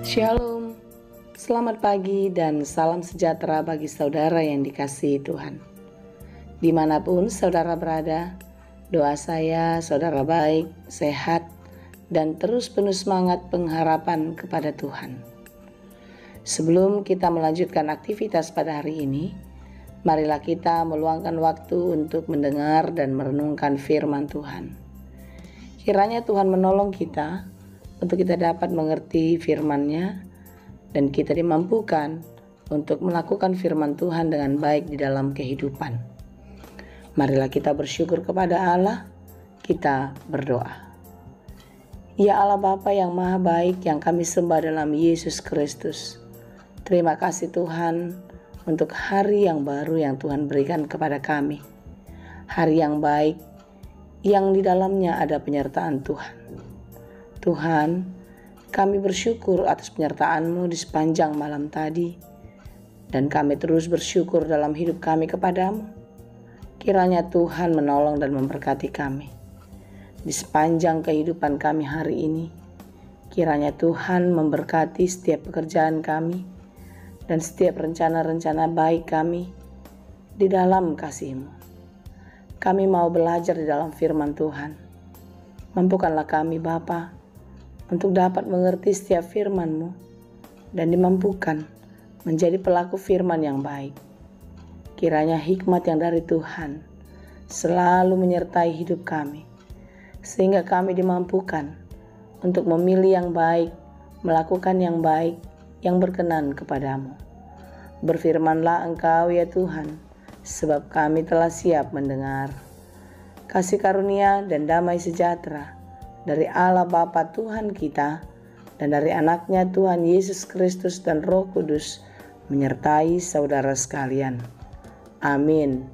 Shalom, selamat pagi dan salam sejahtera bagi saudara yang dikasihi Tuhan. Dimanapun saudara berada, doa saya saudara baik, sehat, dan terus penuh semangat pengharapan kepada Tuhan. Sebelum kita melanjutkan aktivitas pada hari ini, marilah kita meluangkan waktu untuk mendengar dan merenungkan firman Tuhan. Kiranya Tuhan menolong kita untuk kita dapat mengerti firman-Nya dan kita dimampukan untuk melakukan firman Tuhan dengan baik di dalam kehidupan. Marilah kita bersyukur kepada Allah, kita berdoa. Ya Allah Bapa yang maha baik yang kami sembah dalam Yesus Kristus, terima kasih Tuhan untuk hari yang baru yang Tuhan berikan kepada kami. Hari yang baik yang di dalamnya ada penyertaan Tuhan. Tuhan, kami bersyukur atas penyertaan-Mu di sepanjang malam tadi, dan kami terus bersyukur dalam hidup kami kepadamu. Kiranya Tuhan menolong dan memberkati kami di sepanjang kehidupan kami hari ini. Kiranya Tuhan memberkati setiap pekerjaan kami dan setiap rencana-rencana baik kami di dalam kasih-Mu. Kami mau belajar di dalam firman Tuhan. Mampukanlah kami Bapa untuk dapat mengerti setiap firman-Mu dan dimampukan menjadi pelaku firman yang baik. Kiranya hikmat yang dari Tuhan selalu menyertai hidup kami, sehingga kami dimampukan untuk memilih yang baik, melakukan yang baik, yang berkenan kepadamu. Berfirmanlah Engkau ya Tuhan, sebab kami telah siap mendengar. Kasih karunia dan damai sejahtera dari Allah Bapa Tuhan kita dan dari anaknya Tuhan Yesus Kristus dan Roh Kudus menyertai saudara sekalian. Amin.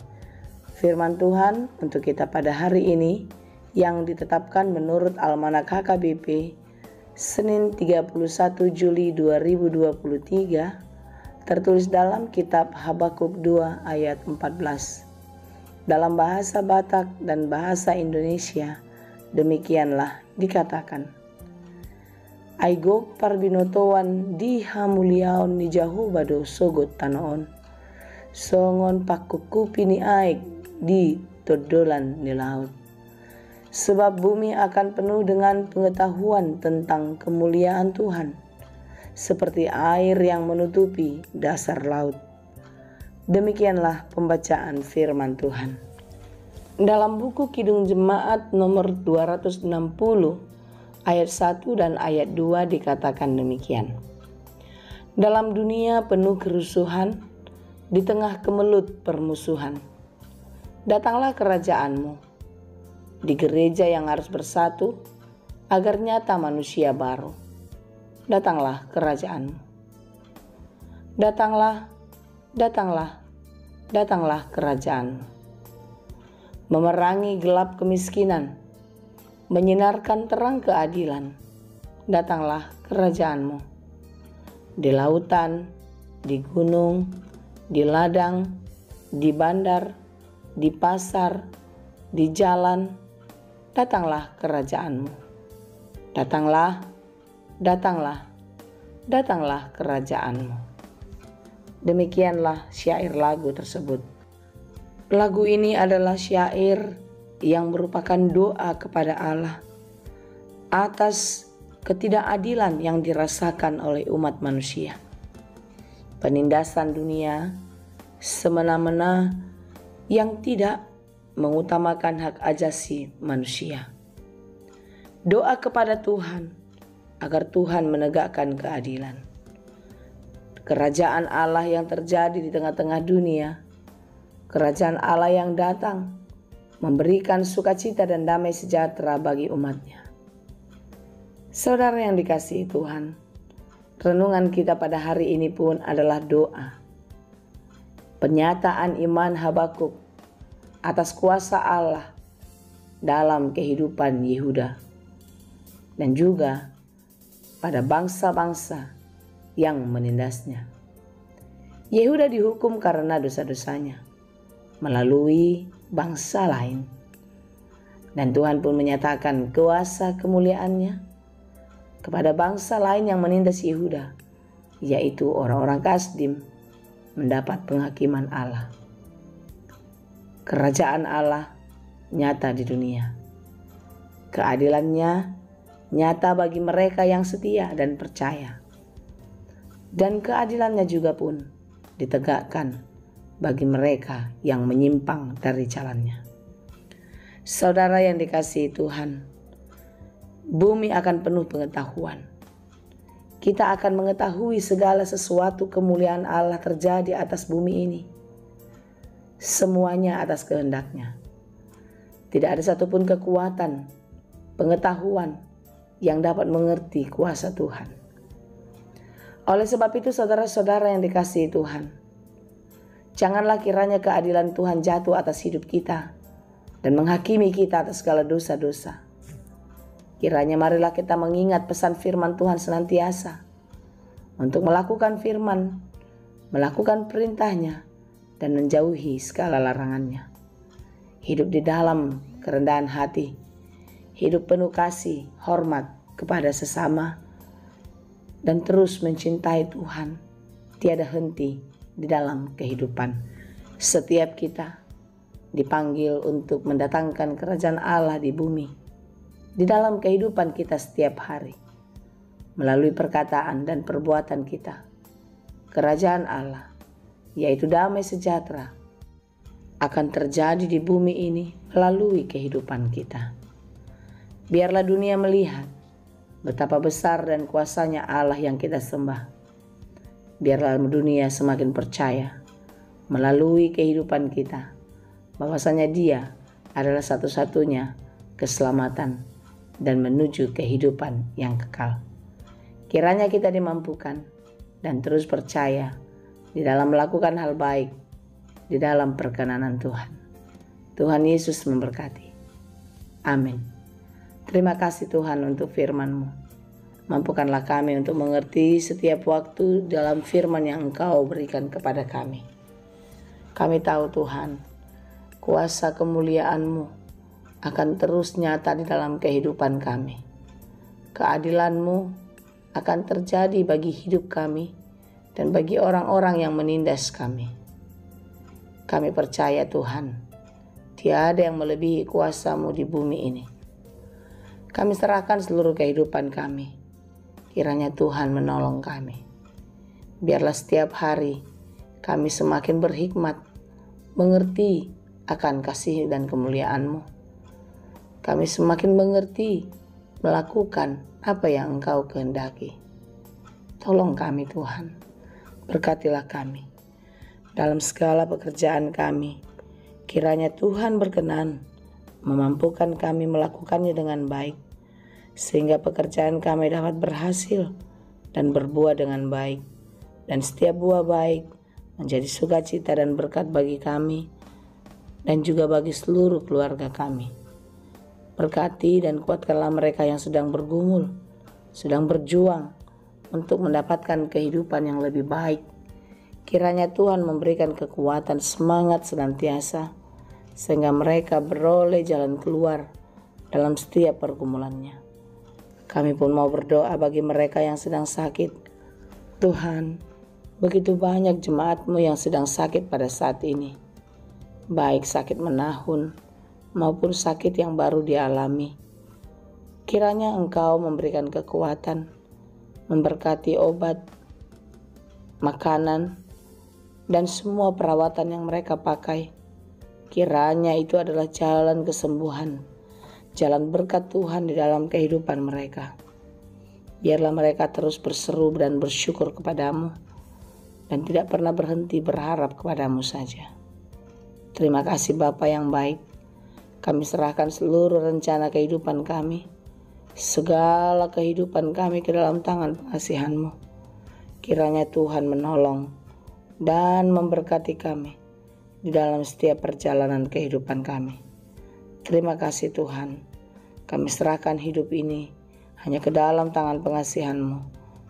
Firman Tuhan untuk kita pada hari ini yang ditetapkan menurut Almanak HKBP Senin 31 Juli 2023 tertulis dalam kitab Habakuk 2 ayat 14. Dalam bahasa Batak dan bahasa Indonesia demikianlah dikatakan. Aigok parbinotoan di hamuliaon ni jahubado sogot tanoon. Songon pakukupi ni aik di todolan ni laut. Sebab bumi akan penuh dengan pengetahuan tentang kemuliaan Tuhan, seperti air yang menutupi dasar laut. Demikianlah pembacaan firman Tuhan. Dalam buku Kidung Jemaat nomor 260 ayat 1 dan ayat 2 dikatakan demikian. Dalam dunia penuh kerusuhan, di tengah kemelut permusuhan, datanglah kerajaan-Mu. Di gereja yang harus bersatu, agar nyata manusia baru. Datanglah kerajaan-Mu. Datanglah, datanglah, datanglah kerajaan-Mu. Memerangi gelap kemiskinan, menyinarkan terang keadilan. Datanglah kerajaan-Mu. Di lautan, di gunung, di ladang, di bandar, di pasar, di jalan, datanglah kerajaan-Mu. Datanglah, datanglah, datanglah kerajaan-Mu. Demikianlah syair lagu tersebut. Lagu ini adalah syair yang merupakan doa kepada Allah atas ketidakadilan yang dirasakan oleh umat manusia. Penindasan dunia semena-mena yang tidak mengutamakan hak asasi manusia. Doa kepada Tuhan agar Tuhan menegakkan keadilan. Kerajaan Allah yang terjadi di tengah-tengah dunia, kerajaan Allah yang datang memberikan sukacita dan damai sejahtera bagi umatnya. Saudara yang dikasihi Tuhan, renungan kita pada hari ini pun adalah doa. Penyataan iman Habakuk atas kuasa Allah dalam kehidupan Yehuda dan juga pada bangsa-bangsa yang menindasnya. Yehuda dihukum karena dosa-dosanya melalui bangsa lain. Dan Tuhan pun menyatakan kuasa kemuliaan-Nya kepada bangsa lain yang menindas Yehuda, yaitu orang-orang Kasdim, mendapat penghakiman Allah. Kerajaan Allah nyata di dunia. Keadilannya nyata bagi mereka yang setia dan percaya. Dan keadilannya juga pun ditegakkan bagi mereka yang menyimpang dari jalannya. Saudara yang dikasihi Tuhan, bumi akan penuh pengetahuan. Kita akan mengetahui segala sesuatu kemuliaan Allah terjadi atas bumi ini. Semuanya atas kehendaknya. Tidak ada satupun kekuatan, pengetahuan yang dapat mengerti kuasa Tuhan. Oleh sebab itu saudara-saudara yang dikasihi Tuhan, janganlah kiranya keadilan Tuhan jatuh atas hidup kita dan menghakimi kita atas segala dosa-dosa. Kiranya marilah kita mengingat pesan firman Tuhan senantiasa untuk melakukan firman, melakukan perintahnya, dan menjauhi segala larangannya. Hidup di dalam kerendahan hati, hidup penuh kasih, hormat kepada sesama, dan terus mencintai Tuhan tiada henti di dalam kehidupan. Setiap kita dipanggil untuk mendatangkan kerajaan Allah di bumi, di dalam kehidupan kita setiap hari. Melalui perkataan dan perbuatan kita, kerajaan Allah, yaitu damai sejahtera, akan terjadi di bumi ini melalui kehidupan kita. Biarlah dunia melihat betapa besar dan kuasanya Allah yang kita sembah. Biarlah dunia semakin percaya melalui kehidupan kita bahwasanya Dia adalah satu-satunya keselamatan dan menuju kehidupan yang kekal. Kiranya kita dimampukan dan terus percaya di dalam melakukan hal baik di dalam perkenanan Tuhan. Tuhan Yesus memberkati. Amin. Terima kasih Tuhan untuk firman-Mu. Mampukanlah kami untuk mengerti setiap waktu dalam firman yang Engkau berikan kepada kami. Kami tahu Tuhan, kuasa kemuliaan-Mu akan terus nyata di dalam kehidupan kami. Keadilan-Mu akan terjadi bagi hidup kami dan bagi orang-orang yang menindas kami. Kami percaya Tuhan, tiada yang melebihi kuasa-Mu di bumi ini. Kami serahkan seluruh kehidupan kami. Kiranya Tuhan menolong kami. Biarlah setiap hari kami semakin berhikmat, mengerti akan kasih dan kemuliaan-Mu. Kami semakin mengerti, melakukan apa yang Engkau kehendaki. Tolong kami Tuhan, berkatilah kami dalam segala pekerjaan kami. Kiranya Tuhan berkenan memampukan kami melakukannya dengan baik, sehingga pekerjaan kami dapat berhasil dan berbuah dengan baik, dan setiap buah baik menjadi sukacita dan berkat bagi kami dan juga bagi seluruh keluarga kami. Berkati dan kuatkanlah mereka yang sedang bergumul, sedang berjuang untuk mendapatkan kehidupan yang lebih baik. Kiranya Tuhan memberikan kekuatan, semangat senantiasa, sehingga mereka beroleh jalan keluar dalam setiap pergumulannya. Kami pun mau berdoa bagi mereka yang sedang sakit. Tuhan, begitu banyak jemaat-Mu yang sedang sakit pada saat ini. Baik sakit menahun maupun sakit yang baru dialami. Kiranya Engkau memberikan kekuatan, memberkati obat, makanan, dan semua perawatan yang mereka pakai. Kiranya itu adalah jalan kesembuhan, jalan berkat Tuhan di dalam kehidupan mereka. Biarlah mereka terus berseru dan bersyukur kepadamu dan tidak pernah berhenti berharap kepadamu saja. Terima kasih Bapa yang baik. Kami serahkan seluruh rencana kehidupan kami, segala kehidupan kami ke dalam tangan pengasihan-Mu. Kiranya Tuhan menolong dan memberkati kami di dalam setiap perjalanan kehidupan kami. Terima kasih Tuhan, kami serahkan hidup ini hanya ke dalam tangan pengasihan-Mu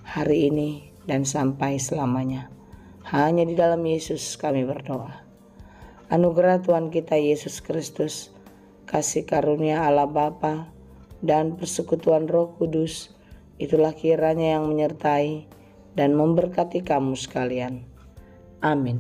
hari ini dan sampai selamanya. Hanya di dalam Yesus kami berdoa. Anugerah Tuhan kita Yesus Kristus, kasih karunia Allah Bapa, dan persekutuan Roh Kudus itulah kiranya yang menyertai dan memberkati kamu sekalian. Amin.